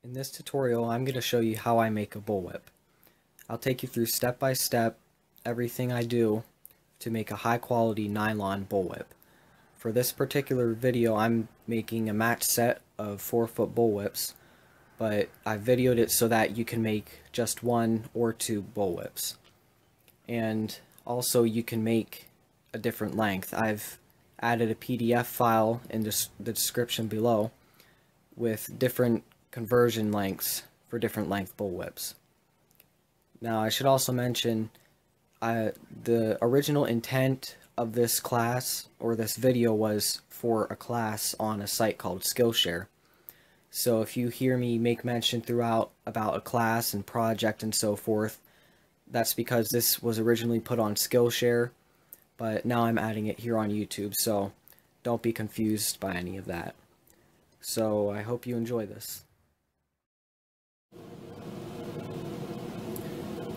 In this tutorial, I'm going to show you how I make a bullwhip. I'll take you through step by step everything I do to make a high quality nylon bullwhip. For this particular video, I'm making a match set of 4-foot bullwhips, but I videoed it so that you can make just 1 or 2 bullwhips. And also you can make a different length. I've added a PDF file in the description below with different conversion lengths for different length bullwhips. Now I should also mention the original intent of this class or this video was for a class on a site called Skillshare. So if you hear me make mention throughout about a class and project and so forth, that's because this was originally put on Skillshare, but now I'm adding it here on YouTube, so don't be confused by any of that. So I hope you enjoy this.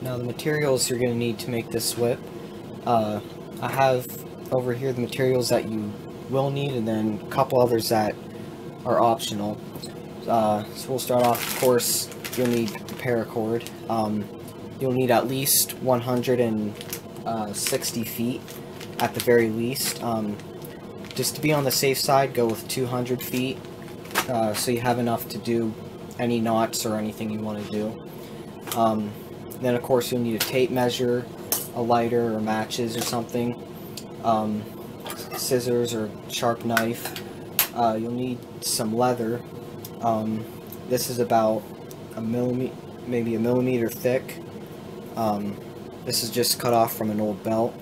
Now the materials you're going to need to make this whip, I have over here the materials that you will need and then a couple others that are optional. So we'll start off, of course, you'll need the paracord. You'll need at least 160 feet at the very least. Just to be on the safe side, go with 200 feet so you have enough to do any knots or anything you want to do. Then of course you'll need a tape measure, a lighter or matches or something, scissors or sharp knife. You'll need some leather. This is about maybe a millimeter thick. This is just cut off from an old belt.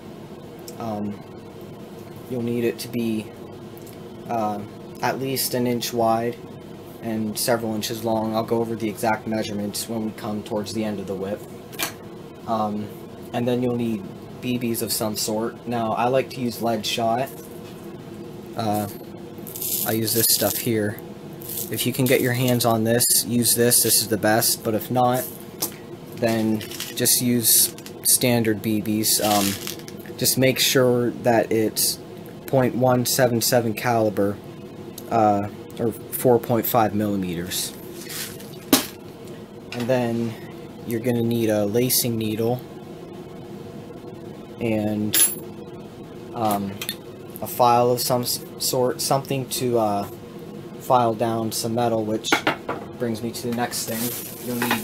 You'll need it to be at least an inch wide and several inches long. I'll go over the exact measurements when we come towards the end of the whip. And then you'll need BBs of some sort. Now I like to use lead shot. I use this stuff here. If you can get your hands on this, use this. This is the best, but if not, then just use standard BBs. Just make sure that it's .177 caliber or 4.5 millimeters. And then you're going to need a lacing needle and a file of some sort, something to file down some metal, which brings me to the next thing. You'll need a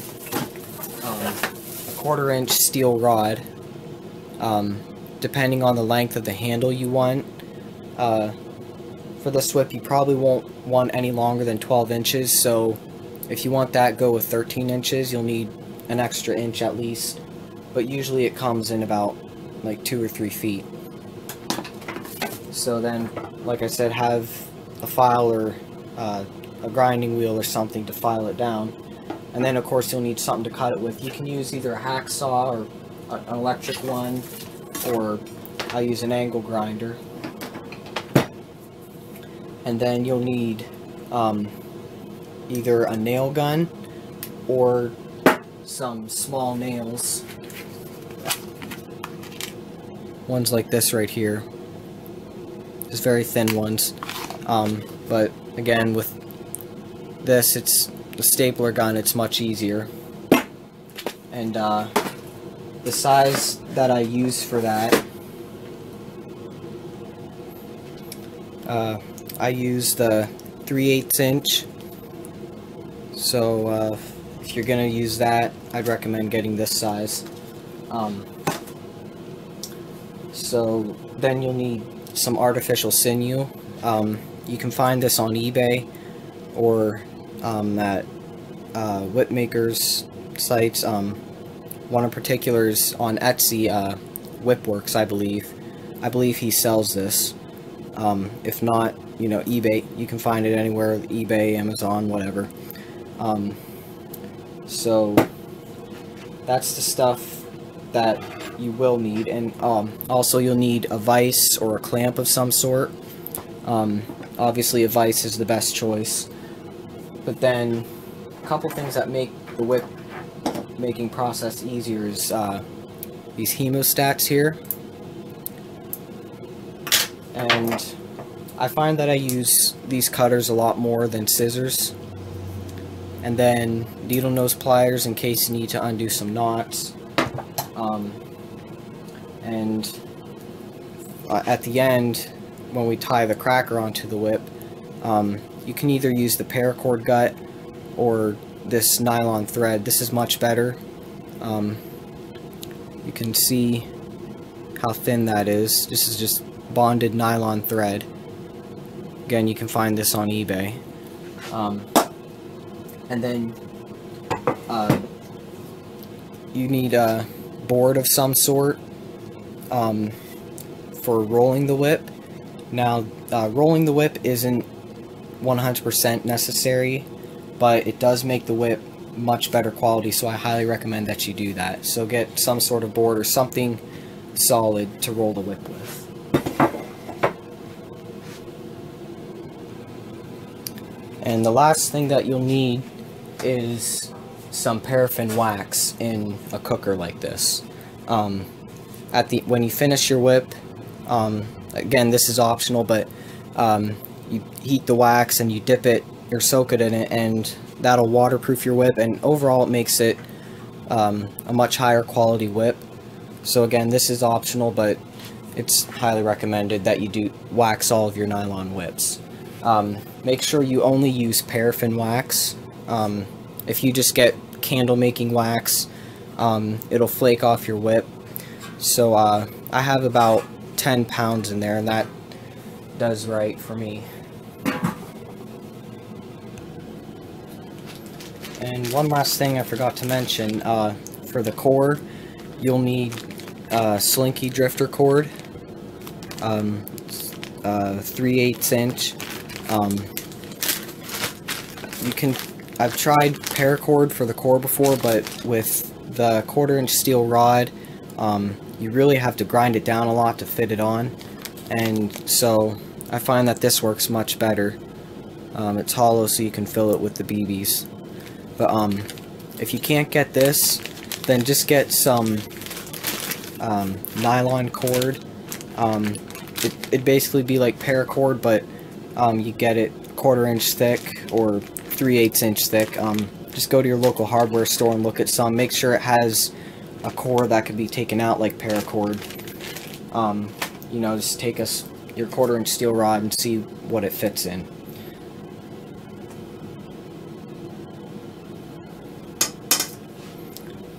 1/4 inch steel rod. Depending on the length of the handle you want. For this whip you probably won't want any longer than 12 inches, so if you want that, go with 13 inches. You'll need an extra inch at least, but usually it comes in about like 2 or 3 feet. So then, like I said, have a file or a grinding wheel or something to file it down, and then of course you'll need something to cut it with. You can use either a hacksaw or an electric one, or I use an angle grinder. And then you'll need either a nail gun or some small nails. Ones like this right here. Just very thin ones. But again, with this, it's the stapler gun, it's much easier. And the size that I use for that, I use the 3/8 inch, so if you're gonna use that, I'd recommend getting this size. So then you'll need some artificial sinew. You can find this on eBay or at whip makers sites. One in particular is on Etsy, Whipworks, I believe. I believe he sells this. If not, you know, eBay, you can find it anywhere, eBay, Amazon, whatever. So that's the stuff that you will need, and also you'll need a vise or a clamp of some sort. Obviously a vise is the best choice, but then a couple things that make the whip making process easier is these hemostats here. And I find that I use these cutters a lot more than scissors. and then needle nose pliers in case you need to undo some knots. And at the end, when we tie the cracker onto the whip, you can either use the paracord gut or this nylon thread. This is much better. You can see how thin that is. This is just bonded nylon thread. Again, you can find this on eBay. And then you need a board of some sort for rolling the whip. Now, rolling the whip isn't 100% necessary, but it does make the whip much better quality, so I highly recommend that you do that. So get some sort of board or something solid to roll the whip with. And the last thing that you'll need is some paraffin wax in a cooker like this. When you finish your whip, again, this is optional, but you heat the wax and you dip it or soak it in it, and that'll waterproof your whip, and overall it makes it a much higher quality whip. So again, this is optional, but it's highly recommended that you do wax all of your nylon whips. Make sure you only use paraffin wax. If you just get candle making wax, it'll flake off your whip. So I have about 10 pounds in there, and that does right for me. And one last thing I forgot to mention, for the core, you'll need slinky drifter cord, 3/8 inch. I've tried paracord for the core before, but with the 1/4 inch steel rod, you really have to grind it down a lot to fit it on, and so I find that this works much better. It's hollow, so you can fill it with the BBs. But if you can't get this, then just get some nylon cord. It'd basically be like paracord, but you get it 1/4 inch thick or 3/8 inch thick. Just go to your local hardware store and look at some. Make sure it has a core that can be taken out like paracord. You know, just take your 1/4 inch steel rod and see what it fits in.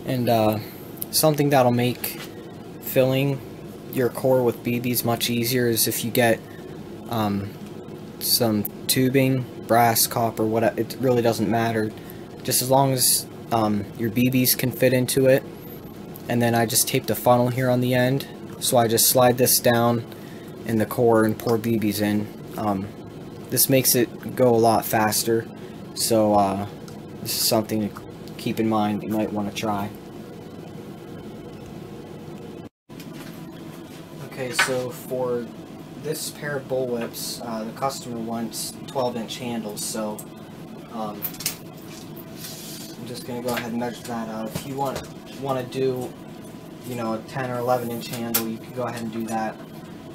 And something that'll make filling your core with BBs much easier is if you get some tubing, brass, copper, whatever. It really doesn't matter, just as long as your BBs can fit into it. And then I just taped a funnel here on the end, so I just slide this down in the core and pour BBs in. This makes it go a lot faster, so this is something to keep in mind. You might want to try. Okay, so for this pair of bullwhips, the customer wants 12-inch handles, so I'm just going to go ahead and measure that out. If you want to do, you know, a 10 or 11-inch handle, you can go ahead and do that.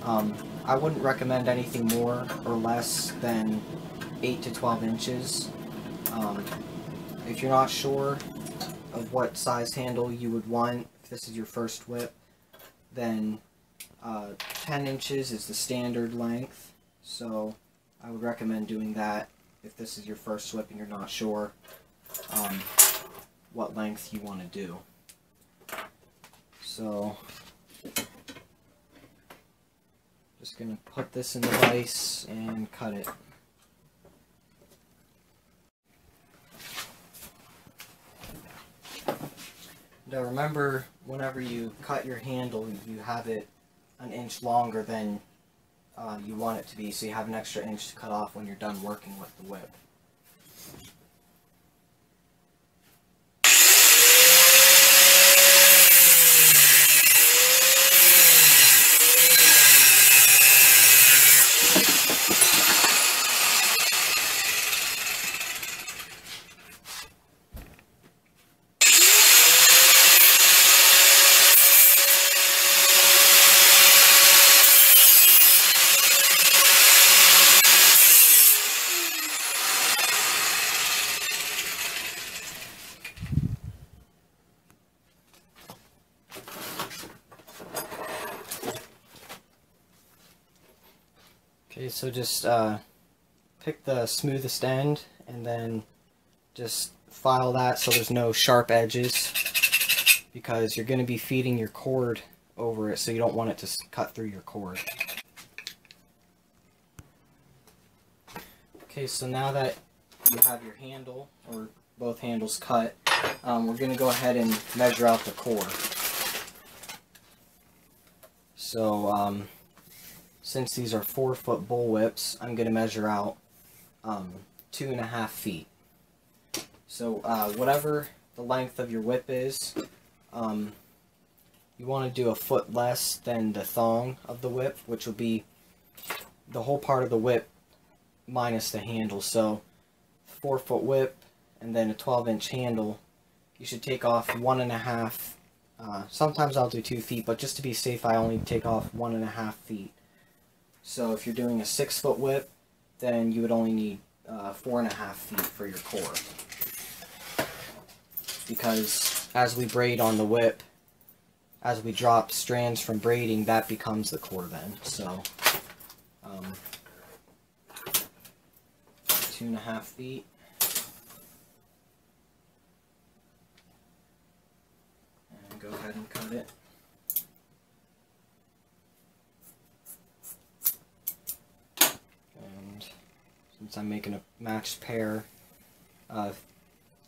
I wouldn't recommend anything more or less than 8 to 12 inches. If you're not sure of what size handle you would want, if this is your first whip, then 10 inches is the standard length, so I would recommend doing that if this is your first whip and you're not sure what length you want to do. So, just going to put this in the vise and cut it. Now remember, whenever you cut your handle, you have it an inch longer than you want it to be, so you have an extra inch to cut off when you're done working with the whip. Okay, so just pick the smoothest end and then just file that so there's no sharp edges, because you're going to be feeding your cord over it, so you don't want it to cut through your cord. Okay, so now that you have your handle, or both handles cut, we're going to go ahead and measure out the core. So since these are 4-foot bullwhips, I'm going to measure out 2.5 feet. So whatever the length of your whip is, you want to do a foot less than the thong of the whip, which will be the whole part of the whip minus the handle. So 4-foot whip and then a 12-inch handle, you should take off 1.5. Sometimes I'll do 2 feet, but just to be safe, I only take off 1.5 feet. So if you're doing a 6-foot whip, then you would only need 4.5 feet for your core. Because as we braid on the whip, as we drop strands from braiding, that becomes the core then. So 2.5 feet. And go ahead and cut it. And since I'm making a matched pair,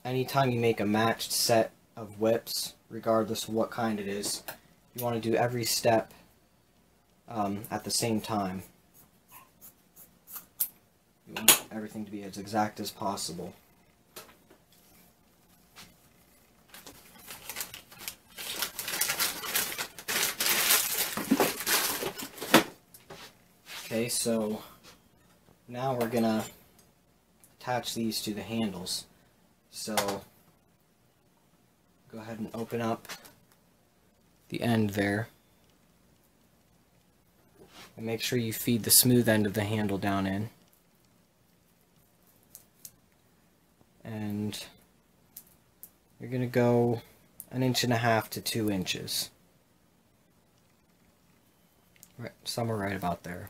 anytime you make a matched set of whips, regardless of what kind it is, you want to do every step at the same time. You want everything to be as exact as possible. Okay, so now we're gonna attach these to the handles. So go ahead and open up the end there, and make sure you feed the smooth end of the handle down in, and you're going to go 1.5 to 2 inches, right, somewhere right about there.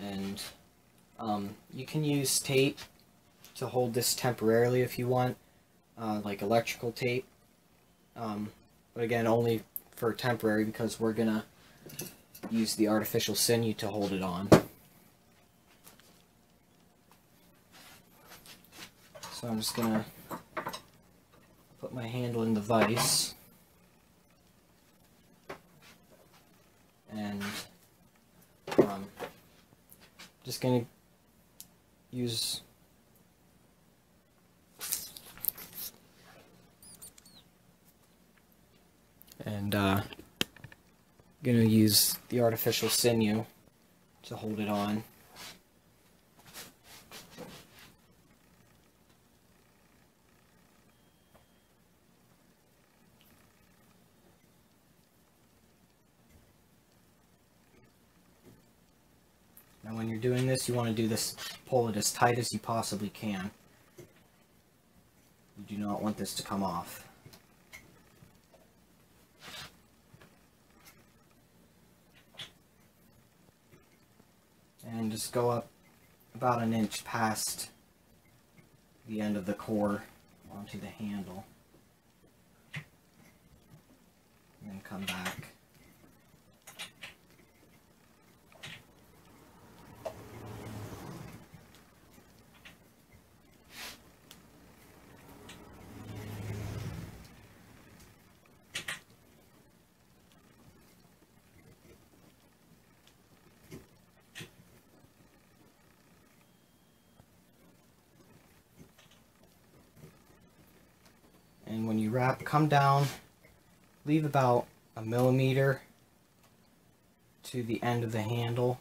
And you can use tape to hold this temporarily if you want, like electrical tape, but again, only for temporary, because we're gonna use the artificial sinew to hold it on. So I'm just gonna put my handle in the vise and just gonna use gonna use the artificial sinew to hold it on. Now when you're doing this, you want to do this, pull it as tight as you possibly can. You do not want this to come off. And just go up about 1 inch past the end of the core onto the handle. And then come back. And when you wrap, come down, leave about 1 millimeter to the end of the handle.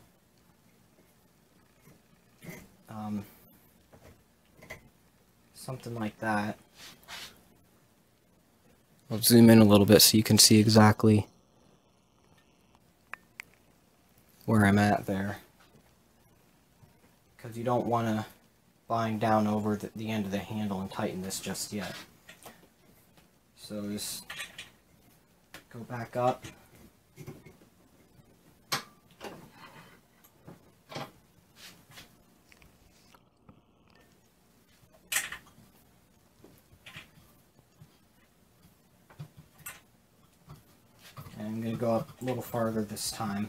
Something like that. I'll zoom in a little bit so you can see exactly where I'm at there, because you don't want to bind down over the end of the handle and tighten this just yet. So just go back up I'm going to go up a little farther this time.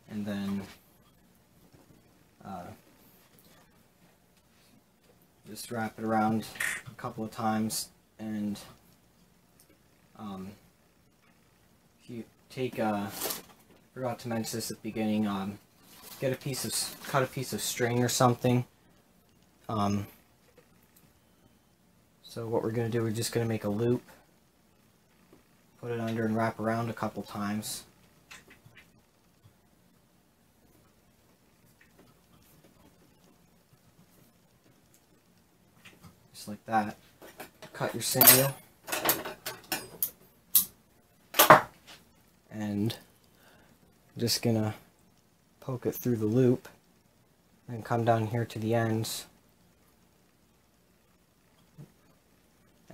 And then just wrap it around a couple of times. And if you take forgot to mention this at the beginning, cut a piece of string or something. So what we're going to do, we're just going to make a loop, put it under and wrap around a couple times. Just like that. Cut your sinew. And I'm just going to poke it through the loop and come down here to the ends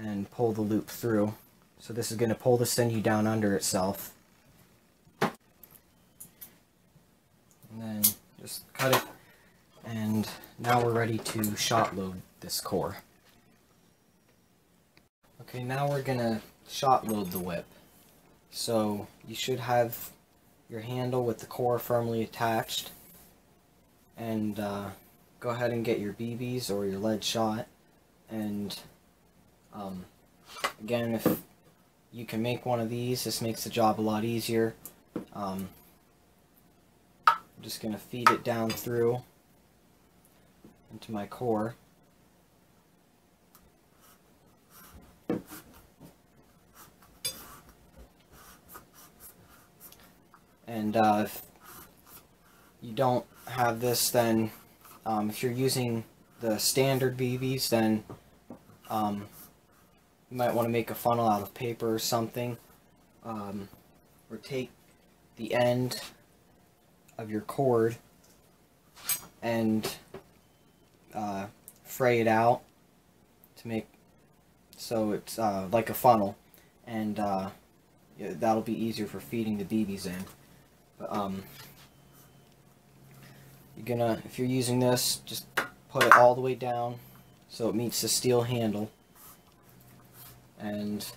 and pull the loop through. So this is going to pull the sinew down under itself. And then just cut it, and now we're ready to shot load this core. Okay, now we're going to shot load the whip. So you should have your handle with the core firmly attached, and go ahead and get your BBs or your lead shot. And again, if you can make one of these, this makes the job a lot easier. I'm just going to feed it down through into my core. And if you don't have this, then if you're using the standard BBs, then you might want to make a funnel out of paper or something, or take the end of your cord and fray it out to make so it's like a funnel, and yeah, that'll be easier for feeding the BBs in. But if you're using this, just put it all the way down so it meets the steel handle, and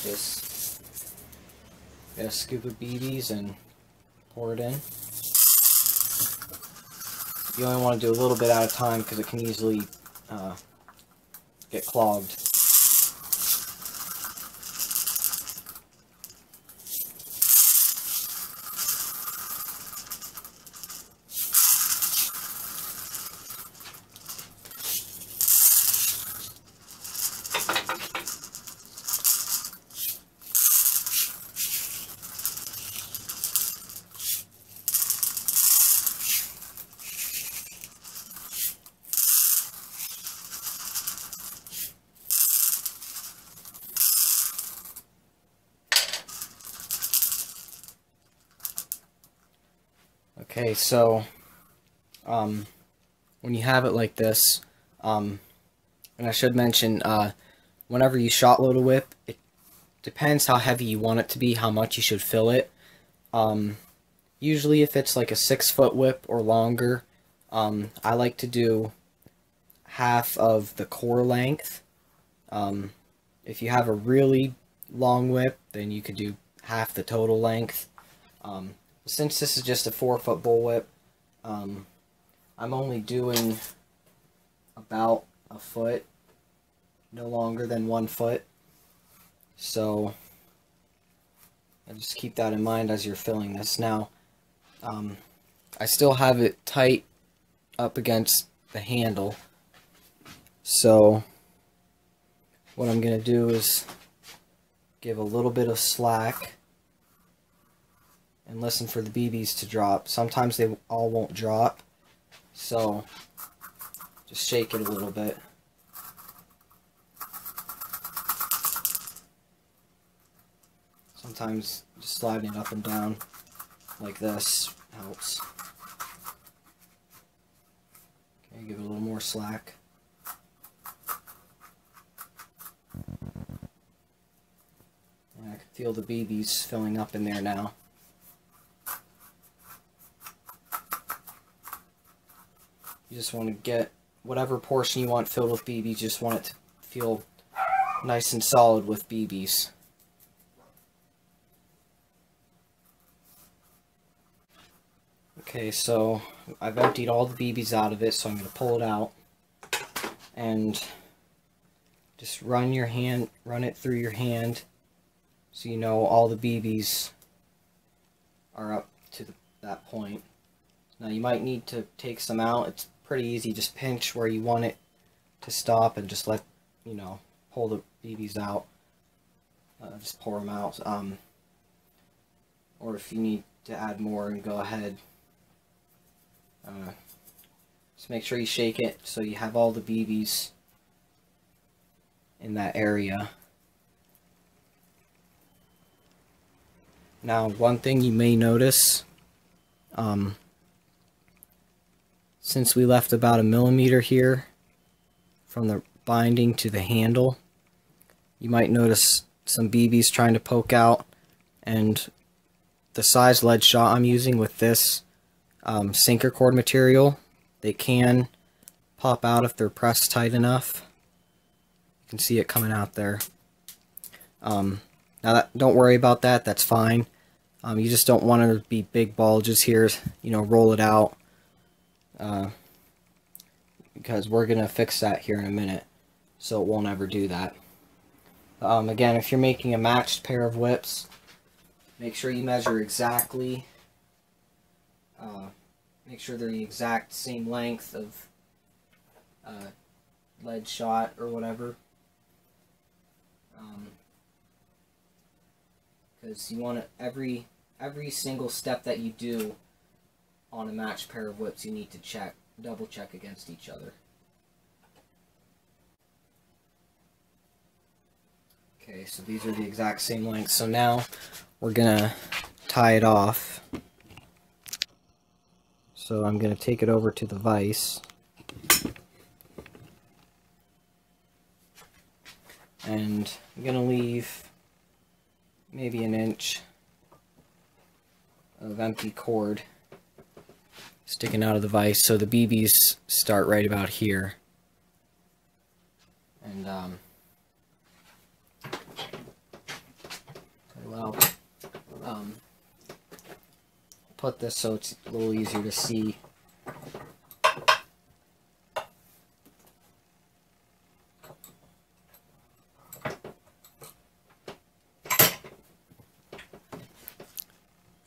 just get a scoop of BBs and pour it in. You only want to do a little bit at a time because it can easily get clogged. Okay, so when you have it like this, and I should mention, whenever you shot load a whip, it depends how heavy you want it to be, how much you should fill it. Usually if it's like a 6-foot whip or longer, I like to do half of the core length. If you have a really long whip, then you could do half the total length. Since this is just a 4-foot bullwhip, I'm only doing about a foot, no longer than 1 foot. So just keep that in mind as you're filling this. Now, I still have it tight up against the handle. So what I'm going to do is give a little bit of slack and listen for the BBs to drop. Sometimes they all won't drop, so just shake it a little bit. Sometimes just sliding it up and down like this helps. Okay, give it a little more slack. And I can feel the BBs filling up in there now. You just want to get whatever portion you want filled with BBs, you just want it to feel nice and solid with BBs. Okay, so I've emptied all the BBs out of it, so I'm going to pull it out and just run it through your hand so you know all the BBs are up to that point. Now you might need to take some out. It's pretty easy. Just pinch where you want it to stop and just let, pull the BBs out. Just pour them out. Or if you need to add more, and go ahead. Just make sure you shake it so you have all the BBs in that area. Now, one thing you may notice, since we left about 1 millimeter here from the binding to the handle, you might notice some BBs trying to poke out, and the size lead shot I'm using with this sinker cord material, they can pop out if they're pressed tight enough. You can see it coming out there. Now don't worry about that, that's fine. You just don't want it to be big bulges here, roll it out. Because we're going to fix that here in a minute, so it won't ever do that. Again, if you're making a matched pair of whips, make sure you measure exactly. Make sure they're the exact same length of lead shot or whatever. Because you want every single step that you do on a matched pair of whips, you need to double check against each other. Okay, so these are the exact same length. So now we're gonna tie it off. So I'm gonna take it over to the vise. And I'm gonna leave maybe 1 inch of empty cord sticking out of the vise, so the BBs start right about here. And put this so it's a little easier to see.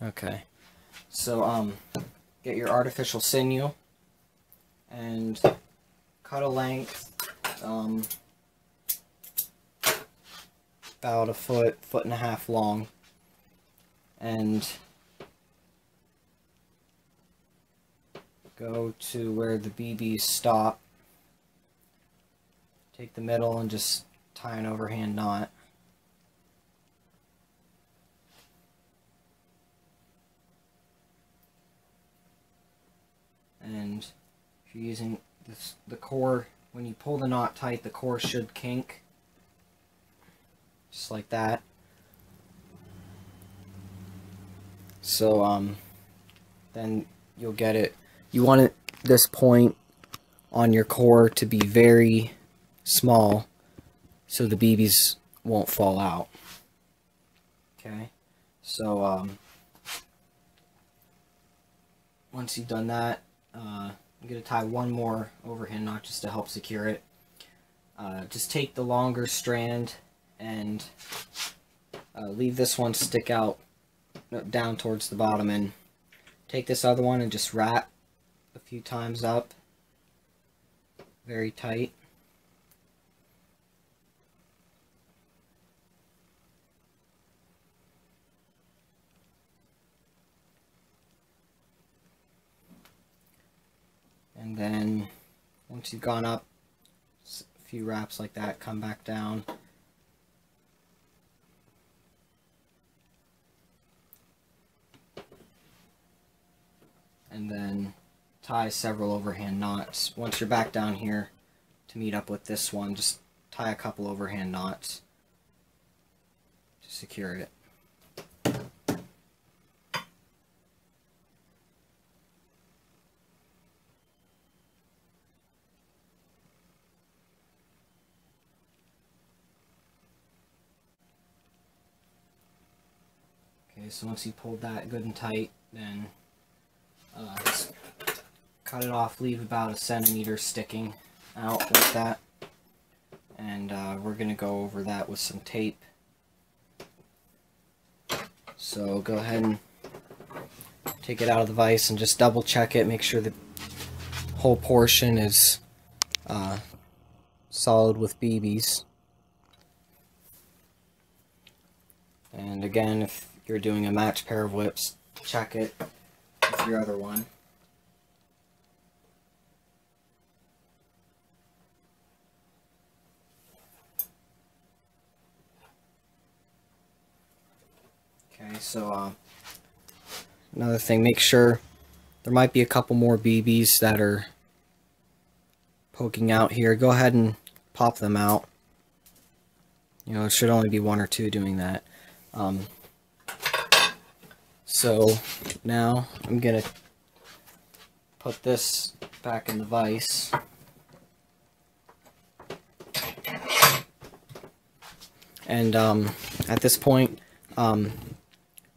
Okay, so get your artificial sinew and cut a length about 1 foot, 1.5 feet long, and go to where the BBs stop. Take the middle and just tie an overhand knot. And if you're using the core, when you pull the knot tight, the core should kink. Just like that. So then you'll get it. You want this point on your core to be very small so the BBs won't fall out. Okay, so once you've done that, I'm going to tie one more overhand knot just to help secure it. Just take the longer strand and leave this one stick out down towards the bottom, and take this other one and just wrap a few times up very tight. And then once you've gone up a few wraps like that, come back down. And then tie several overhand knots. Once you're back down here to meet up with this one, just tie a couple overhand knots to secure it. Okay, so once you pulled that good and tight, then just cut it off, leave about 1 centimeter sticking out like that. And we're going to go over that with some tape. So go ahead and take it out of the vise and just double check it, make sure the whole portion is solid with BBs. And again, if you're doing a match pair of whips, check it with your other one. Okay, so another thing, make sure there might be a couple more BBs that are poking out here. Go ahead and pop them out. You know, it should only be 1 or 2 doing that. So now I'm gonna put this back in the vise. And at this point,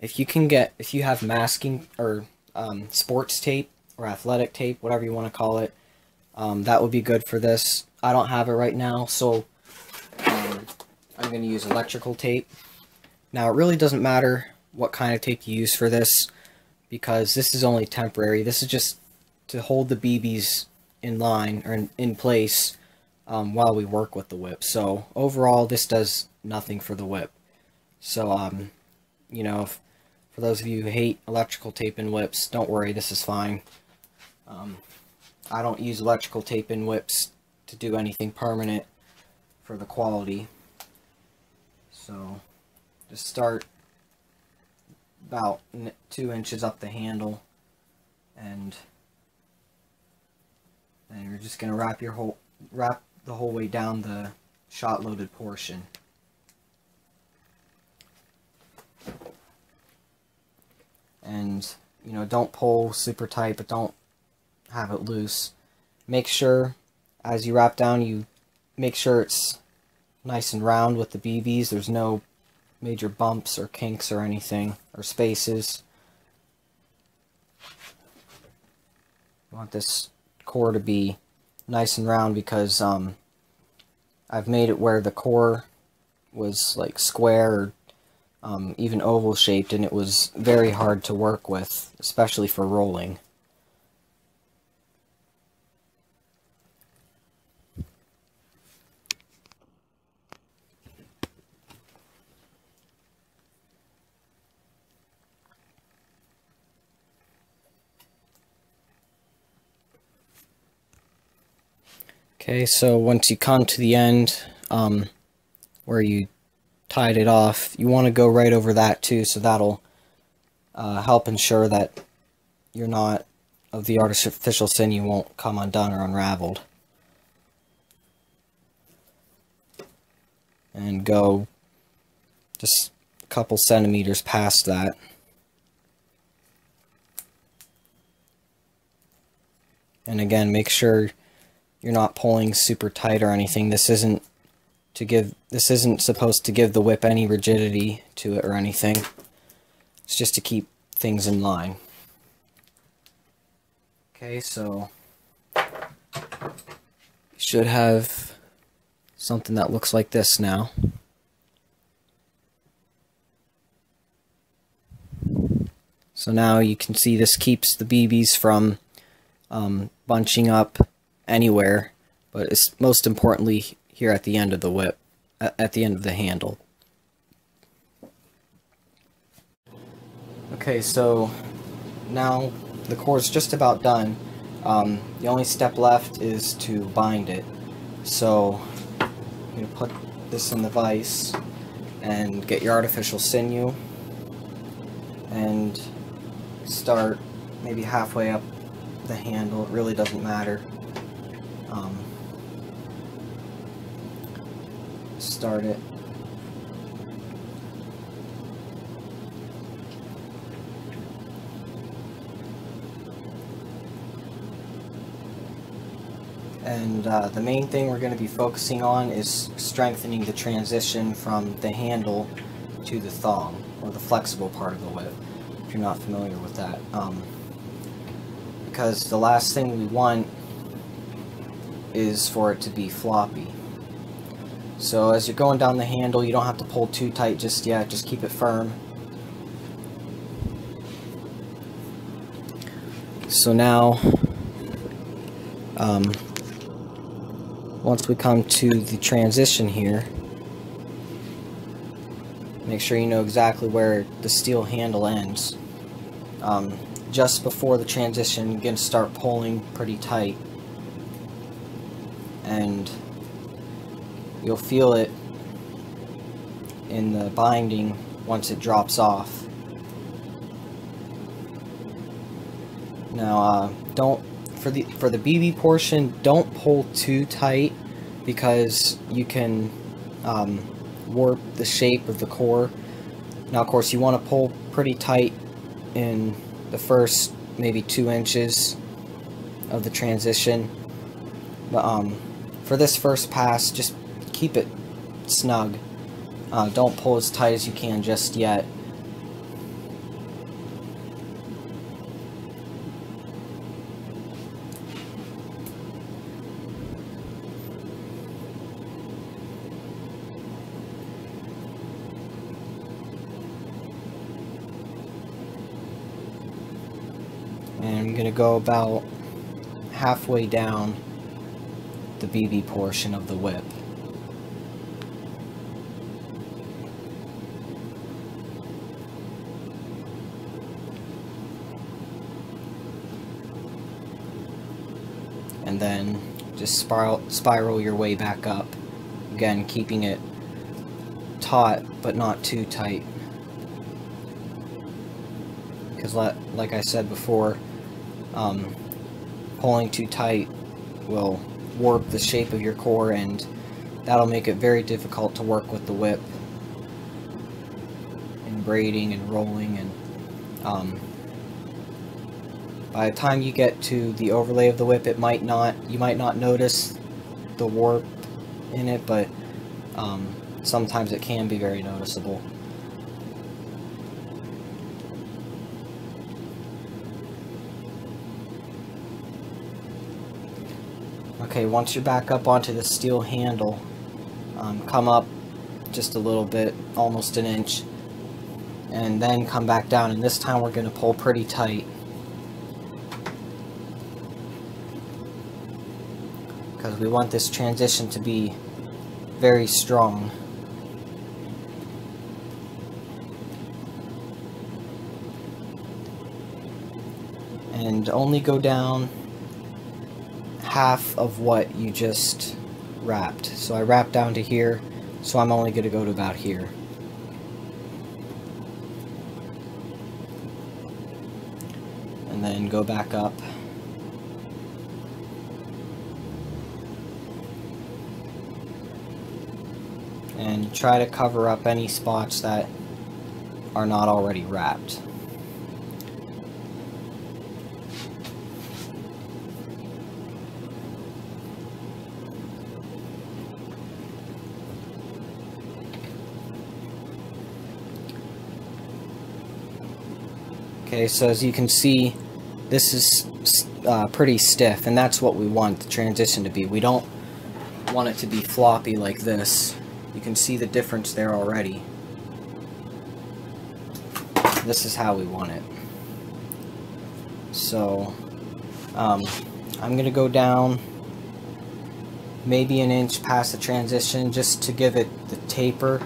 if you have masking or sports tape or athletic tape, whatever you want to call it, that would be good for this. I don't have it right now, so I'm going to use electrical tape. Now, it really doesn't matter what kind of tape you use for this, because this is only temporary. This is just to hold the BBs in line or in place while we work with the whip. So overall, this does nothing for the whip. So you know, for those of you who hate electrical tape in whips, don't worry, this is fine. I don't use electrical tape in whips to do anything permanent for the quality. So just start about 2 inches up the handle, and then you're just going to wrap the whole way down the shot loaded portion. And you know, don't pull super tight, but don't have it loose. Make sure as you wrap down, you make sure it's nice and round with the BBs. There's no major bumps or kinks or anything, or spaces. You want this core to be nice and round, because I've made it where the core was like square or even oval shaped, and it was very hard to work with, especially for rolling. Okay, so once you come to the end where you tied it off, you want to go right over that too, so that'll help ensure that your knot of the artificial sinew won't come undone or unraveled. And go just a couple centimeters past that. And again, make sure you're not pulling super tight or anything. This isn't supposed to give the whip any rigidity to it or anything. It's just to keep things in line. Okay, so you should have something that looks like this now. So now you can see this keeps the BBs from bunching up anywhere, but it's most importantly here at the end of the whip, at the end of the handle. Okay, so now the core is just about done. The only step left is to bind it. So you're going to put this in the vise and get your artificial sinew and start maybe halfway up the handle. It really doesn't matter. Start it. And the main thing we're going to be focusing on is strengthening the transition from the handle to the thong, or the flexible part of the whip, if you're not familiar with that. Because the last thing we want is for it to be floppy. So as you're going down the handle, you don't have to pull too tight just yet, just keep it firm. So now, once we come to the transition here, make sure you know exactly where the steel handle ends. Just before the transition, you're going to start pulling pretty tight, and you'll feel it in the binding once it drops off. Now, for the BB portion, don't pull too tight, because you can warp the shape of the core. Now, of course, you want to pull pretty tight in the first maybe 2 inches of the transition, but for this first pass, just keep it snug. Don't pull as tight as you can just yet. And I'm going to go about halfway down the BB portion of the whip. And then just spiral your way back up. Again, keeping it taut but not too tight. Because like I said before, pulling too tight will warp the shape of your core, and that'll make it very difficult to work with the whip and braiding and rolling. And by the time you get to the overlay of the whip, you might not notice the warp in it, but sometimes it can be very noticeable. Okay, once you're back up onto the steel handle, come up just a little bit, almost an inch, and then come back down, and this time we're going to pull pretty tight, because we want this transition to be very strong. And only go down half of what you just wrapped. So I wrapped down to here, so I'm only going to go to about here. And then go back up. And try to cover up any spots that are not already wrapped. Okay, so as you can see, this is pretty stiff, and that's what we want the transition to be. We don't want it to be floppy like this. You can see the difference there already. This is how we want it. So, I'm going to go down maybe an inch past the transition just to give it the taper.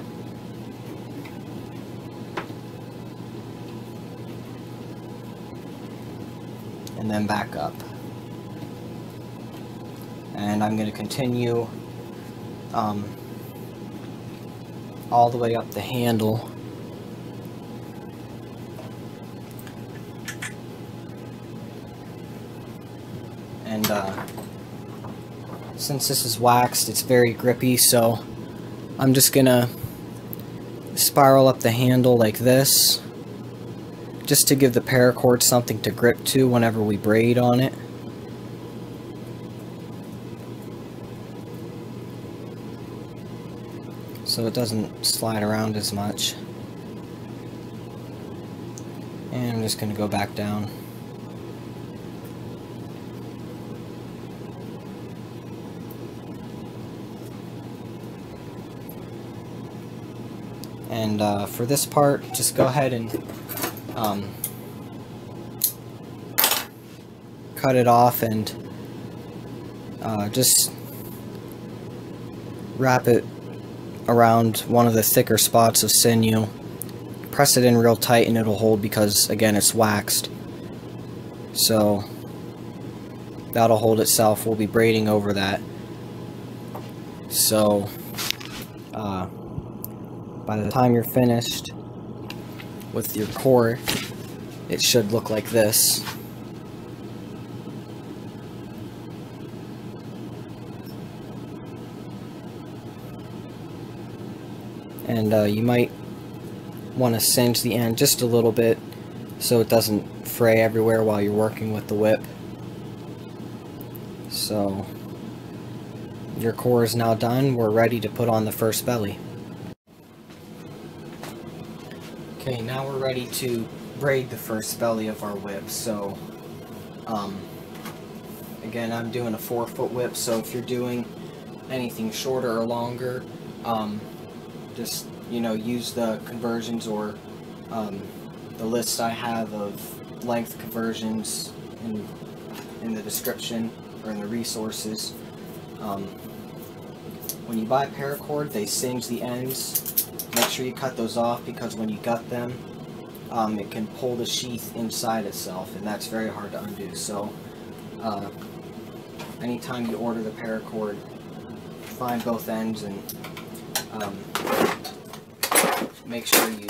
And then back up. And I'm going to continue all the way up the handle. And since this is waxed, it's very grippy, so I'm just going to spiral up the handle like this, just to give the paracord something to grip to whenever we braid on it. So it doesn't slide around as much. And I'm just going to go back down. And for this part, just go ahead and cut it off and just wrap it around one of the thicker spots of sinew. Press it in real tight and it'll hold because, again, it's waxed. So that'll hold itself. We'll be braiding over that. So by the time you're finished with your core, it should look like this. And you might want to singe the end just a little bit so it doesn't fray everywhere while you're working with the whip. So your core is now done. We're ready to put on the first belly. Okay, now we're ready to braid the first belly of our whip. So again, I'm doing a 4-foot whip, so if you're doing anything shorter or longer, just, you know, use the conversions or the list I have of length conversions in the description or in the resources. When you buy paracord, they singe the ends. Make sure you cut those off because when you gut them, it can pull the sheath inside itself, and that's very hard to undo. So anytime you order the paracord, find both ends and make sure you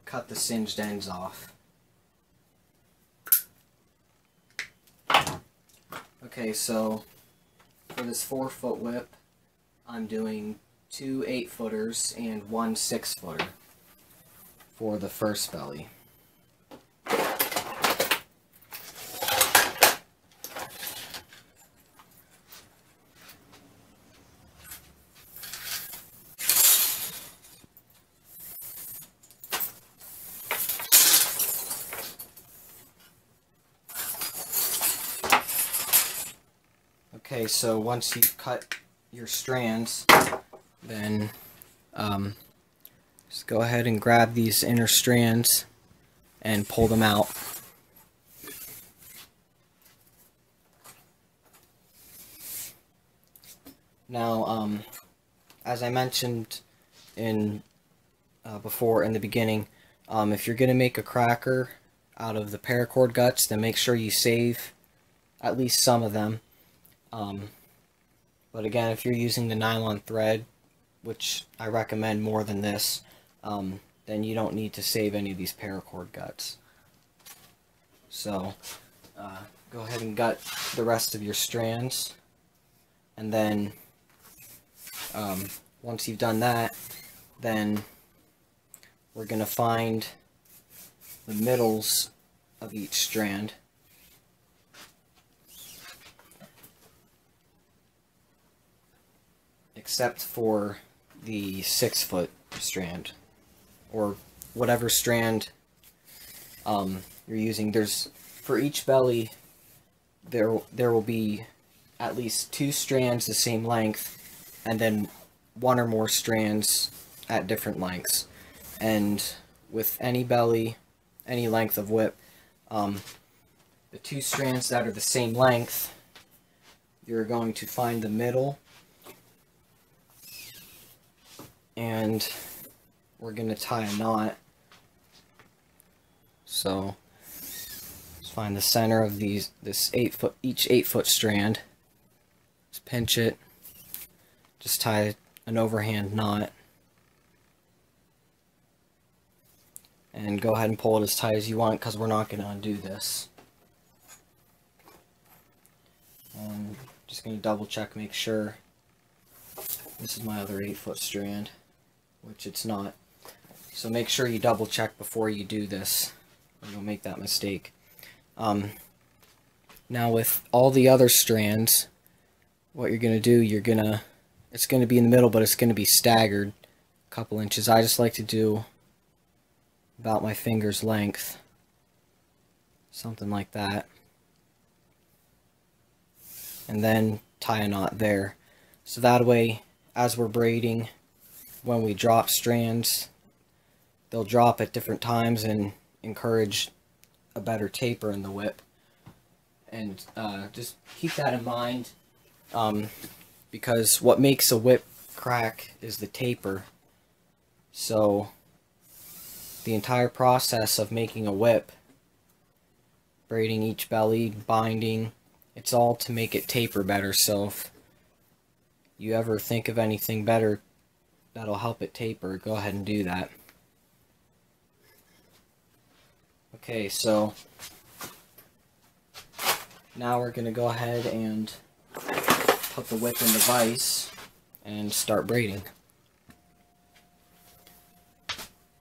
cut the singed ends off. Okay, so for this 4-foot whip, I'm doing 2 8-footers and 1 6-footer for the first belly. Okay, so once you cut your strands, then just go ahead and grab these inner strands and pull them out. Now, as I mentioned in before in the beginning, if you're going to make a cracker out of the paracord guts, then make sure you save at least some of them. But again, if you're using the nylon thread, which I recommend more than this, then you don't need to save any of these paracord guts. So go ahead and gut the rest of your strands, and then once you've done that, then we're going to find the middles of each strand. Except for the 6-foot strand, or whatever strand you're using. For each belly, there will be at least 2 strands the same length, and then 1 or more strands at different lengths. And with any belly, any length of whip, the 2 strands that are the same length, you're going to find the middle, and we're going to tie a knot. So let's find the center of each 8-foot strand. Just pinch it, just tie an overhand knot, and go ahead and pull it as tight as you want because we're not going to undo this. And just going to double check, make sure this is my other 8-foot strand, which it's not. So make sure you double check before you do this, or you'll make that mistake. Now with all the other strands, what you're going to do, it's going to be in the middle, but it's going to be staggered a couple inches. I just like to do about my finger's length. something like that, and then tie a knot there. So that way, as we're braiding, when we drop strands, they'll drop at different times and encourage a better taper in the whip. And just keep that in mind, because what makes a whip crack is the taper. So the entire process of making a whip, braiding each belly, binding, it's all to make it taper better. So if you ever think of anything better that'll help it taper, go ahead and do that. Okay, so now we're going to go ahead and put the whip in the vise and start braiding.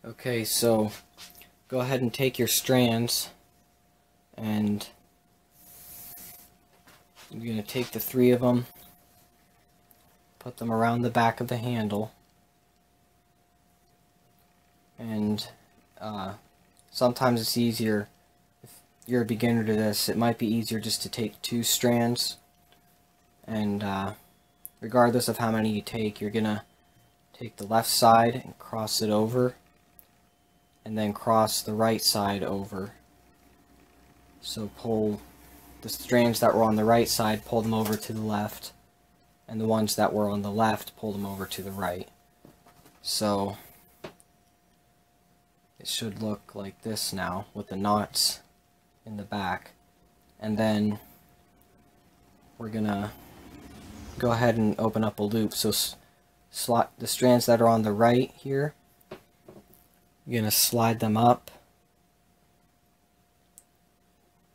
Okay, so go ahead and take your strands, and you're going to take the 3 of them, put them around the back of the handle, and sometimes it's easier, if you're a beginner to this, it might be easier just to take 2 strands, and regardless of how many you take, you're going to take the left side and cross it over, and then cross the right side over. So pull the strands that were on the right side, pull them over to the left, and the ones that were on the left, pull them over to the right. So it should look like this now, with the knots in the back. And then we're gonna go ahead and open up a loop. So slot the strands that are on the right here, you're gonna slide them up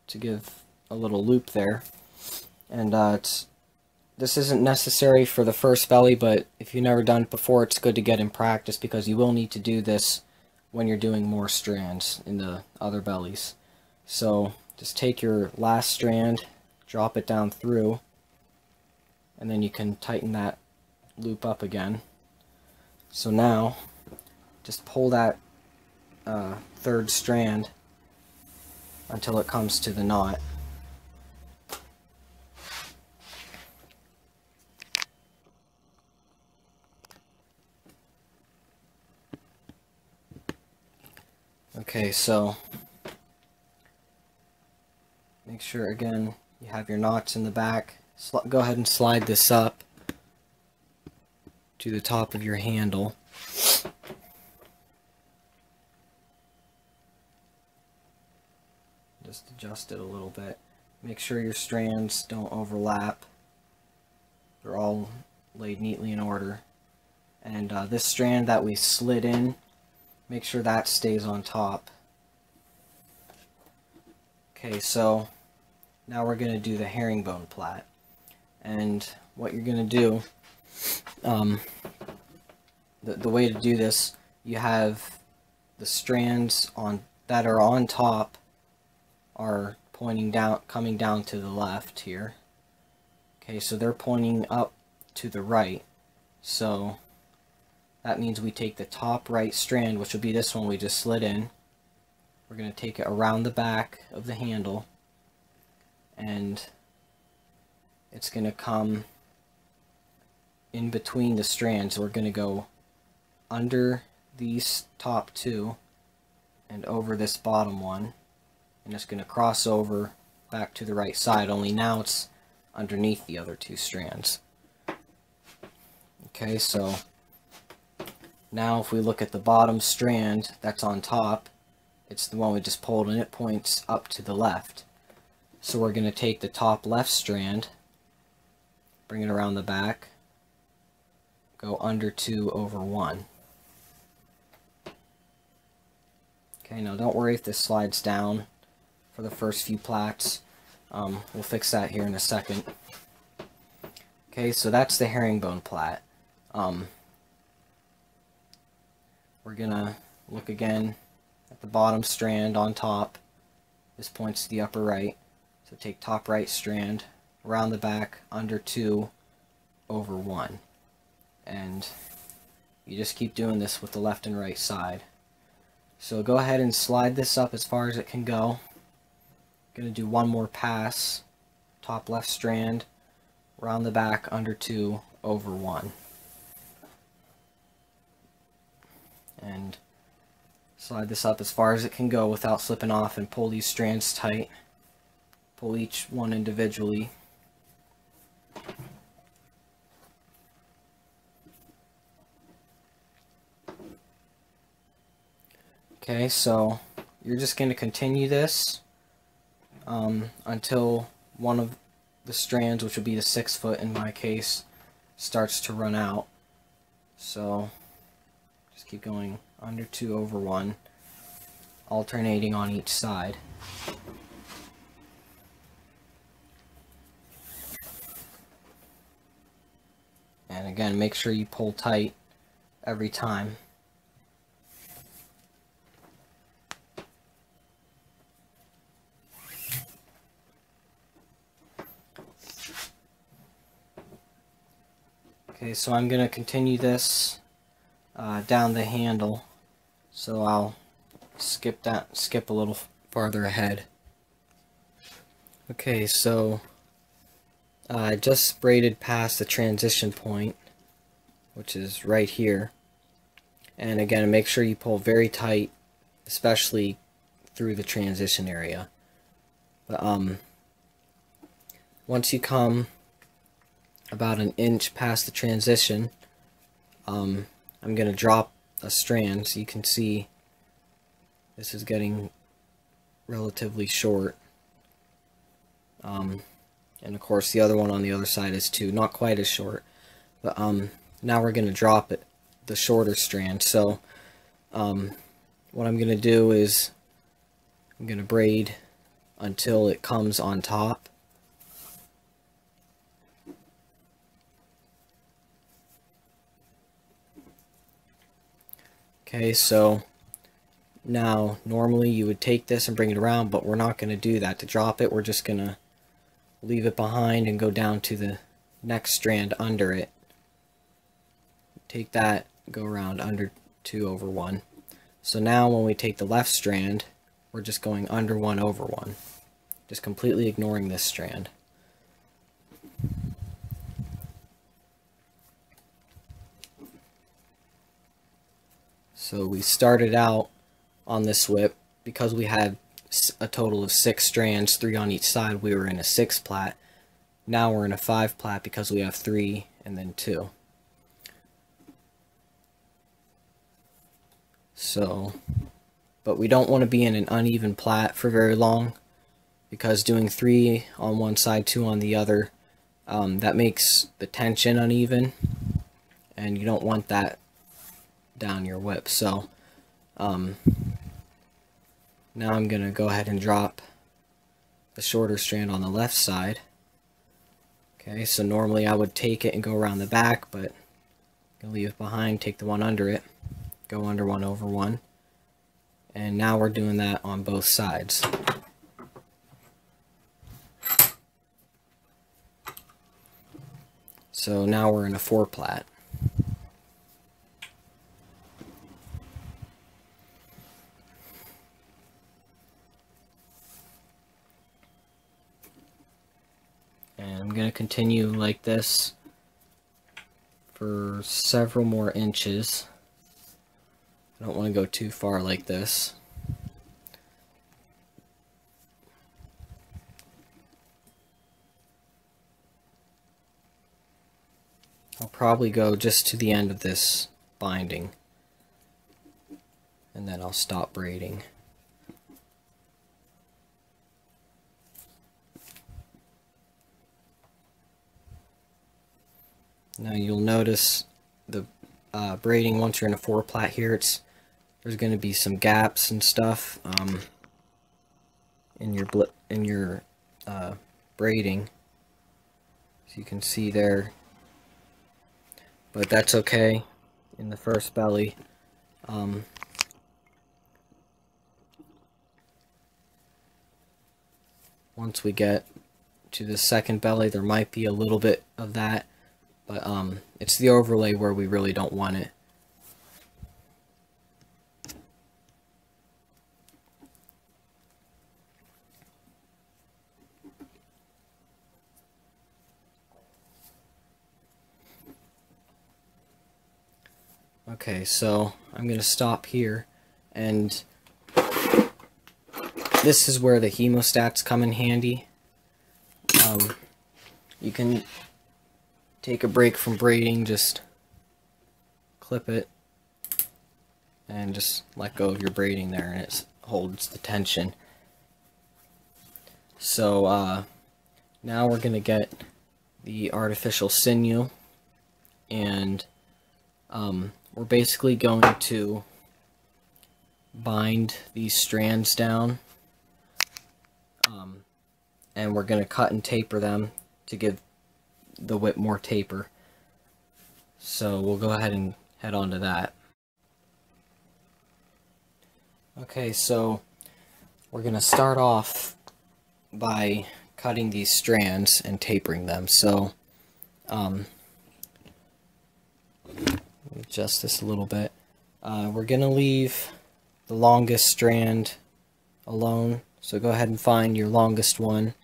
to give a little loop there. And this isn't necessary for the first belly, but if you've never done it before, it's good to get in practice, because you will need to do this when you're doing more strands in the other bellies. So just take your last strand, drop it down through, and then you can tighten that loop up again. So now just pull that 3rd strand until it comes to the knot. Okay, so make sure again you have your knots in the back. Go ahead and slide this up to the top of your handle. Just adjust it a little bit. Make sure your strands don't overlap. They're all laid neatly in order. And this strand that we slid in, make sure that stays on top. Okay, so now we're going to do the herringbone plait. And what you're going to do, the way to do this, you have the strands that are on top are pointing down, coming down to the left here. Okay, so they're pointing up to the right. So that means we take the top right strand, which will be this one we just slid in. We're going to take it around the back of the handle, and it's going to come in between the strands. We're going to go under these top 2 and over this bottom one, and it's going to cross over back to the right side, only now it's underneath the other 2 strands. Okay, so now if we look at the bottom strand that's on top, it's the one we just pulled, and it points up to the left. So we're going to take the top left strand, bring it around the back, go under 2 over 1. Okay, now don't worry if this slides down for the first few plaits. We'll fix that here in a second. Okay, so that's the herringbone plait. We're gonna look again at the bottom strand on top. This points to the upper right. So take top right strand, around the back, under 2 over 1. And you just keep doing this with the left and right side. So go ahead and slide this up as far as it can go. Going to do one more pass, top left strand, around the back, under 2, over 1. And slide this up as far as it can go without slipping off, and pull these strands tight. Pull each one individually. Okay, so you're just going to continue this until one of the strands, which would be the 6 foot in my case, starts to run out. So just keep going, under 2, over 1, alternating on each side. And again, make sure you pull tight every time. Okay, so I'm going to continue this down the handle, so I'll skip a little farther ahead. Okay, so I just braided past the transition point, which is right here, and again, make sure you pull very tight, especially through the transition area. But once you come about an inch past the transition, I'm going to drop a strand, so you can see this is getting relatively short. And of course the other one on the other side is too, not quite as short. But now we're going to drop it, the shorter strand. So what I'm going to do is I'm going to braid until it comes on top. Okay, so now normally you would take this and bring it around, but we're not going to do that. To drop it, we're just going to leave it behind and go down to the next strand under it. Take that, go around under 2, over 1. So now when we take the left strand, we're just going under 1, over 1. Just completely ignoring this strand. So we started out on this whip, because we had a total of 6 strands, 3 on each side, we were in a 6 plat. Now we're in a 5 plat because we have 3 and then 2. So, but we don't want to be in an uneven plat for very long, because doing 3 on one side, 2 on the other, that makes the tension uneven, and you don't want that down your whip. So now I'm going to go ahead and drop the shorter strand on the left side. Okay, so normally I would take it and go around the back, but I'm going to leave it behind, take the one under it, go under 1, over 1, and now we're doing that on both sides. So now we're in a 4 plat. And I'm going to continue like this for several more inches. I don't want to go too far like this. I'll probably go just to the end of this binding, and then I'll stop braiding. Now you'll notice the braiding, once you're in a 4 plat here, there's going to be some gaps and stuff in your braiding, so you can see there, but that's okay in the first belly. Once we get to the second belly, there might be a little bit of that, but it's the overlay where we really don't want it. Okay, so I'm going to stop here, and this is where the hemostats come in handy. You can take a break from braiding, just clip it, and just let go of your braiding there, and it holds the tension. So now we're going to get the artificial sinew, and we're basically going to bind these strands down, and we're going to cut and taper them to give the whip more taper. So we'll go ahead and head on to that. Okay, so we're going to start off by cutting these strands and tapering them. So adjust this a little bit. We're going to leave the longest strand alone, so go ahead and find your longest one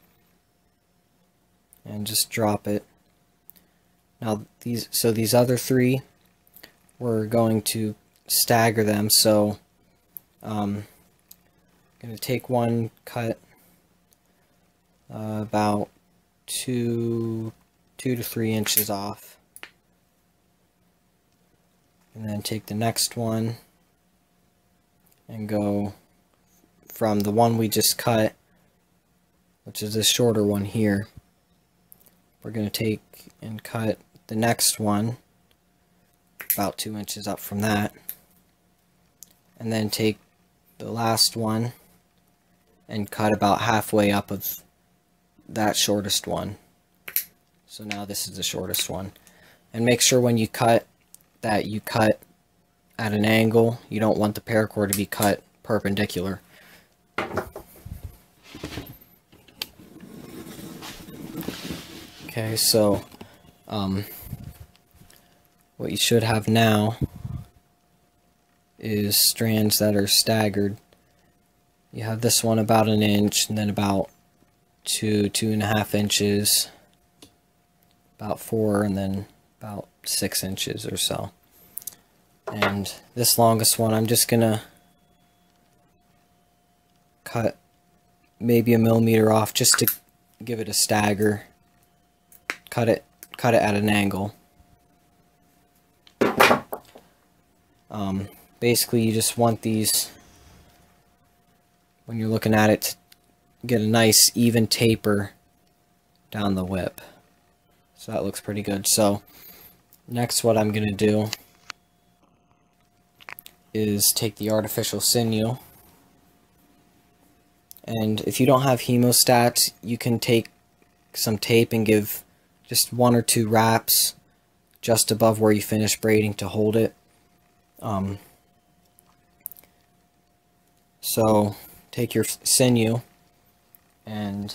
and just drop it. Now these other three, we're going to stagger them. So I'm going to take one, cut about 2 to 3 inches off, and then take the next one and go from the one we just cut, which is this shorter one here. We're going to take and cut the next one about 2 inches up from that, and then take the last one and cut about halfway up of that shortest one. So now this is the shortest one. And make sure when you cut that you cut at an angle. You don't want the paracord to be cut perpendicular. Okay, so what you should have now is strands that are staggered. You have this one about 1 inch, and then about 2.5 inches, about 4, and then about 6 inches or so. And this longest one, I'm just gonna cut maybe 1 millimeter off just to give it a stagger. Cut it at an angle. Basically, you just want these, when you're looking at it, to get a nice even taper down the whip. So that looks pretty good. So next, what I'm going to do is take the artificial sinew, and if you don't have hemostats, you can take some tape and give just 1 or 2 wraps just above where you finish braiding to hold it. So take your sinew and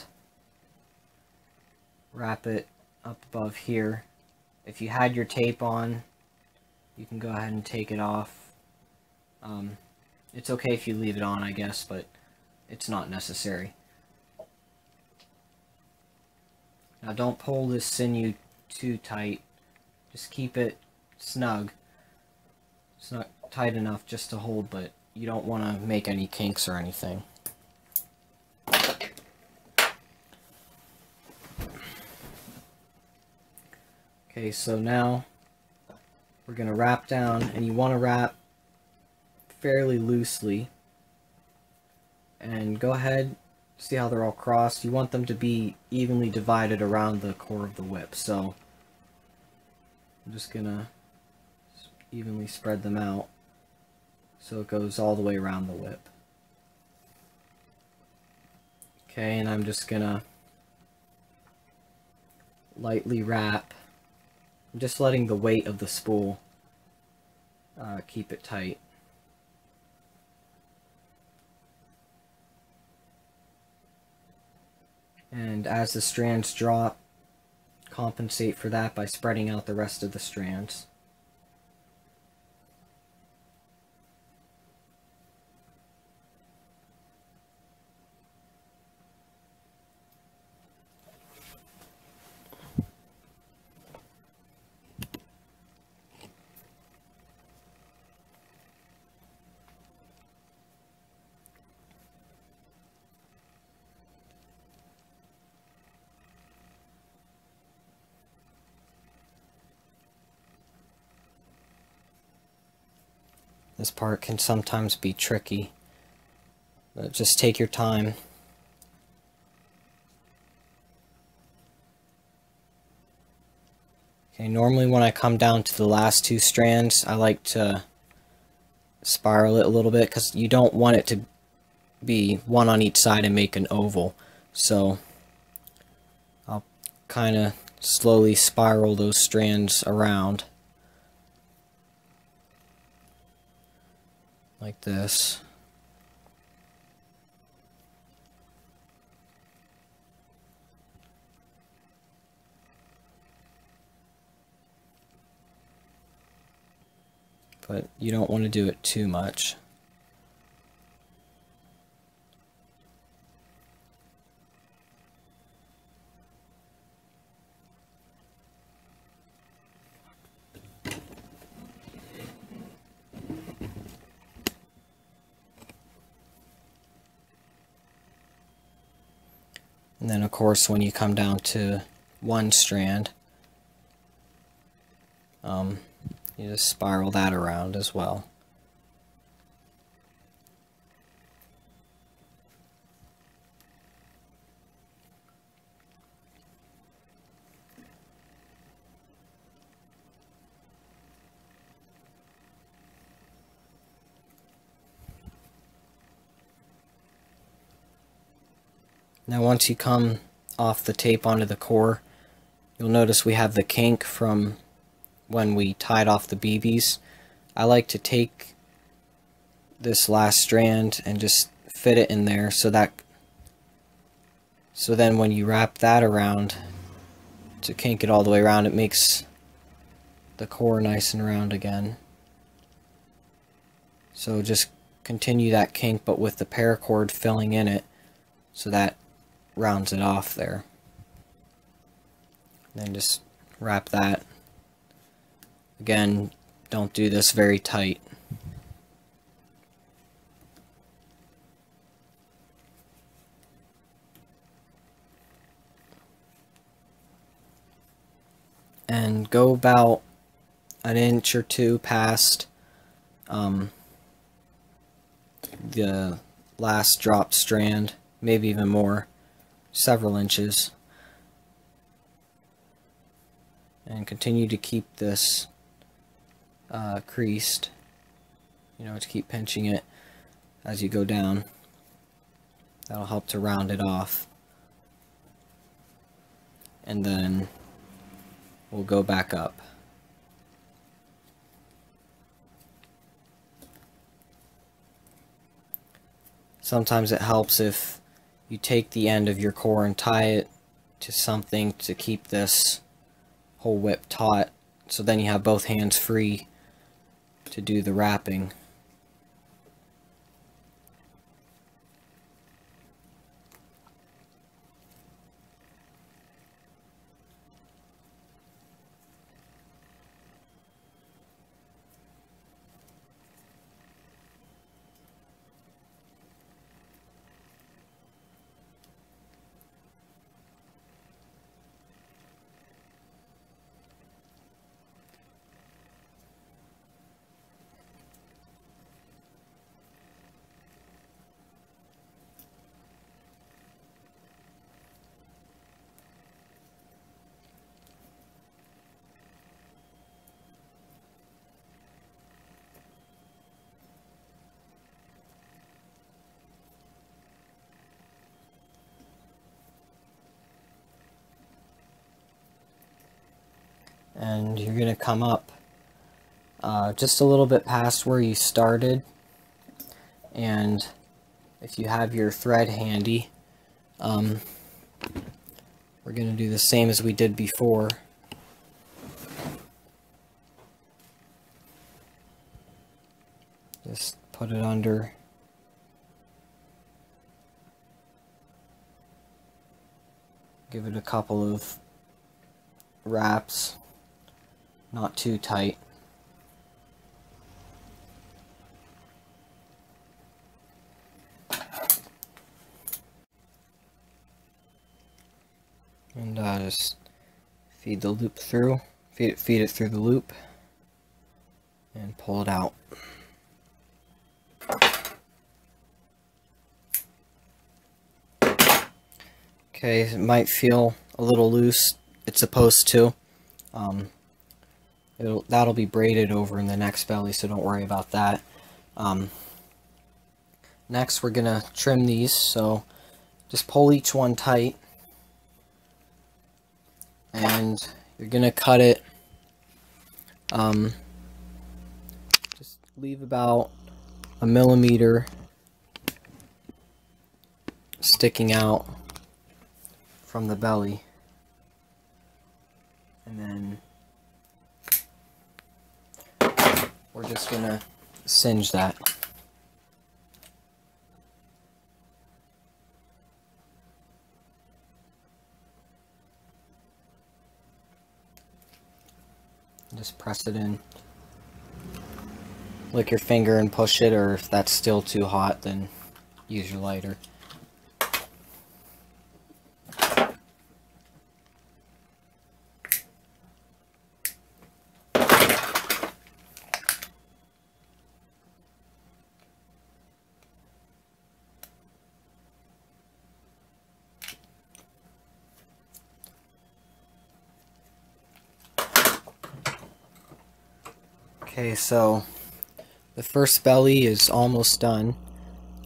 wrap it up above here. If you had your tape on, you can go ahead and take it off. It's okay if you leave it on, I guess, but it's not necessary. Now don't pull this sinew too tight. Just keep it snug. It's not tight enough just to hold, but you don't want to make any kinks or anything. Okay, so now we're going to wrap down, and you want to wrap fairly loosely. And go ahead, see how they're all crossed. You want them to be evenly divided around the core of the whip. So I'm just going to evenly spread them out so it goes all the way around the whip. Okay, and I'm just going to lightly wrap. I'm just letting the weight of the spool keep it tight. And as the strands drop, compensate for that by spreading out the rest of the strands. This part can sometimes be tricky, but just take your time. Okay, normally when I come down to the last two strands, I like to spiral it a little bit because you don't want it to be one on each side and make an oval. So I'll kind of slowly spiral those strands around like this. But you don't want to do it too much. And then of course when you come down to one strand, you just spiral that around as well. Now once you come off the tape onto the core, you'll notice we have the kink from when we tied off the BBs. I like to take this last strand and just fit it in there so then when you wrap that around to kink it all the way around, it makes the core nice and round again. So just continue that kink but with the paracord filling in it so that rounds it off there. Then just wrap that. Again, don't do this very tight. And go about an inch or two past the last dropped strand, maybe even more, several inches, and continue to keep this creased, to keep pinching it as you go down. That'll help to round it off. And then we'll go back up. Sometimes it helps if you take the end of your core and tie it to something to keep this whole whip taut, so then you have both hands free to do the wrapping. And you're going to come up just a little bit past where you started, and if you have your thread handy, we're going to do the same as we did before. Just put it under. Give it a couple of wraps. Not too tight. And just feed the loop through. Feed it through the loop and pull it out. Okay, it might feel a little loose. It's supposed to. That'll be braided over in the next belly, so don't worry about that. Next, we're gonna trim these, so just pull each one tight, and you're gonna cut it. Just leave about a millimeter sticking out from the belly, and then we're just gonna singe that. Just press it in. Lick your finger and push it, or if that's still too hot, then use your lighter. Okay, so the first belly is almost done.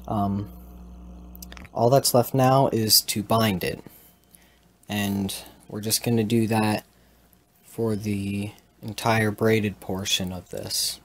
All that's left now is to bind it, and we're just going to do that for the entire braided portion of this.